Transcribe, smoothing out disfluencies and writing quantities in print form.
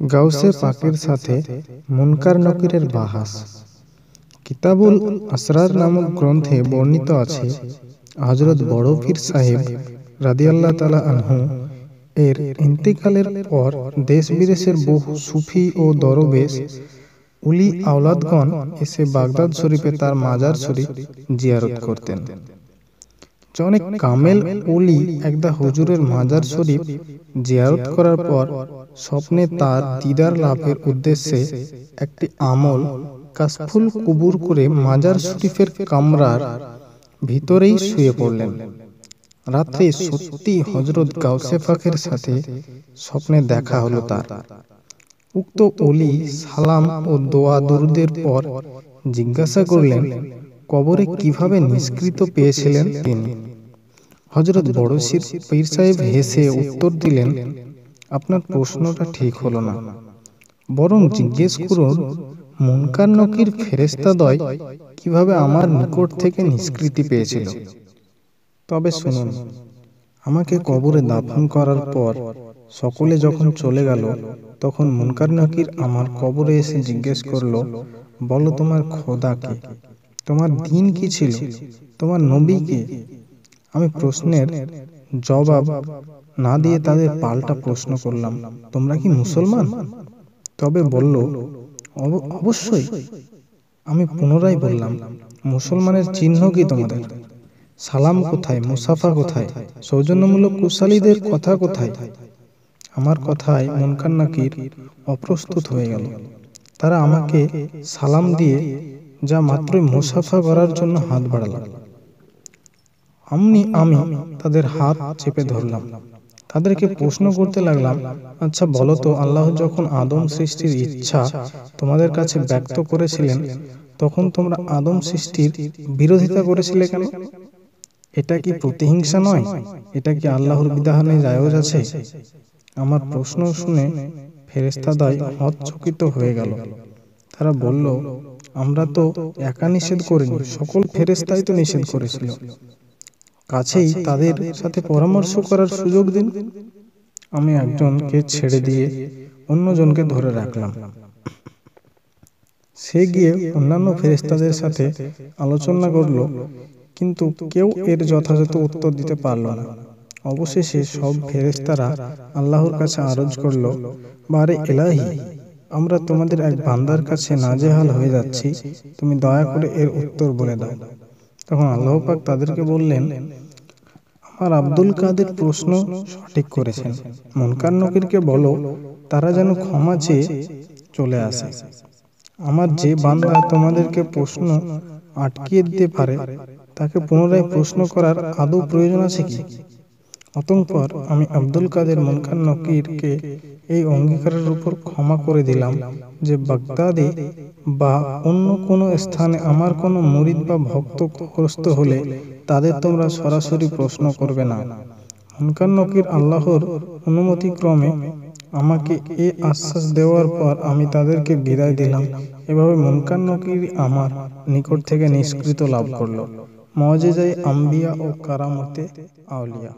গাউসে পাকের সাথে মুনকার নকিরের বাহাস। কিতাবুল আসরার নামক গ্রন্থে বর্ণিত আছে, হযরত বড় পীর সাহেব রাদিয়াল্লাহু তাআলা আনহু এর ইন্তেকালের পর দেশ বিদেশের বহু সুফি ও দরবেশ উলি আওলাদগণ এসে বাগদাদ শরীফে তার মাজার শরীফ জিয়ারত করতেন। অনেক কামেল ওলি একদা হুজুরের মাজার শরীফ জিয়ারত করার পর স্বপ্নে তার দিদার লাভের উদ্দেশ্যে একটি আমল কাশফুল কুবুর করে মাজার শরীফের কামরার ভিতরেই শুয়ে পড়লেন। রাত্রে সত্যি হযরত গাউসে পাকের সাথে স্বপ্নে দেখা হলো তার। উক্ত ওলি সালাম ও দোয়া দরুদের পর জিজ্ঞাসা করলেন, কবরে কিভাবে নিষ্কৃত পেয়েছিলেন তিনি? হযরত বড় পীর সাহেব হেসে উত্তর দিলেন, আপনার প্রশ্নটা ঠিক হলো না, বরং জিজ্ঞেস করুন মুনকার নকির ফেরেশতাদ্বয় কিভাবে আমার নিকট থেকে নিষ্কৃতি পেয়েছিল। তবে শুনুন, আমাকে কবরে দাফন করার পর সকলে যখন চলে গেল, তখন মুনকার নকির আমার কবরে এসে জিজ্ঞেস করলো, বলো তোমার খোদা কে, তোমার দিন কি ছিল, তোমার নবী কে? আমি প্রশ্নের জবাব না দিয়ে তাদের পাল্টা প্রশ্ন করলাম, তোমরা কি মুসলমান? তবে বলল, অবশ্যই। আমি পুনরায় বললাম, মুসলমানের চিহ্ন কি তোমাদের? সালাম কোথায়, মুসাফা কোথায়, সৌজন্যমূলক কুশালীদের কথা কোথায়? আমার কথায় মুনকার নাকির অপ্রস্তুত হয়ে গেল। তারা আমাকে সালাম দিয়ে যা মাত্রই মুসাফা করার জন্য হাত বাড়ালাম, আমি তাদের হাত চেপে ধরলাম। তাদেরকে প্রশ্ন করতে লাগলাম, আচ্ছা বলো তো, আল্লাহ যখন আদম সৃষ্টির ইচ্ছা তোমাদের কাছে ব্যক্ত করেছিলেন, তখন তোমরা আদম সৃষ্টির বিরোধিতা করেছিলে কেন? এটা কি প্রতিহিংসা নয়? এটা কি আল্লাহর বিধানে জায়েজ আছে? আমার প্রশ্ন শুনে ফেরেশতাদ্বয় হতচকিত হয়ে গেল। তারা বলল, আমরা তো একা নিষেধ করিনি, সকল ফেরেশতাই তো নিষেধ করেছিল। কাছেই তাদের সাথে পরামর্শ করার সুযোগ দিন। আমি একজনকে ছেড়ে দিয়ে অন্যজনকে ধরে রাখলাম। সে গিয়ে অন্যান্য ফেরেশতাদের সাথে আলোচনা করল, কিন্তু কেউ এর যথাযথ উত্তর দিতে পারল না। অবশেষে সব ফেরেশতারা আল্লাহর কাছে আরজ করল, বারে ইলাহি, আমরা তোমাদের এক বান্দার কাছে নাজেহাল হয়ে যাচ্ছি, তুমি দয়া করে এর উত্তর বলে দাও। তখন আল্লাহ পাক তাদেরকে বললেন, আমার আব্দুল কাদের প্রশ্ন সঠিক করেছেন, মুনকার নকিরকে বলো তারা যেন ক্ষমা চেয়ে চলে আসে। আমার যে বান্দা তোমাদেরকে প্রশ্ন আটকিয়ে দিতে পারে, তাকে পুনরায় প্রশ্ন করার আদৌ প্রয়োজন আছে কি? অতঃপর আমি আব্দুল কাদের মুনকার নকিরকে এই অঙ্গীকারের উপর ক্ষমা করে দিলাম যে বাগদাদে বা অন্য কোনো স্থানে আমার কোনো মুরিদ বা ভক্ত গ্রস্ত হলে তাদের তোমরা সরাসরি প্রশ্ন করবে না। মুনকার নকির আল্লাহর অনুমতিক্রমে আমাকে এ আশ্বাস দেওয়ার পর আমি তাদেরকে বিদায় দিলাম। এভাবে মুনকার নকির আমার নিকট থেকে নিষ্কৃত লাভ করল। মুআজিজায়ে আম্বিয়া ও কারামতে আউলিয়া।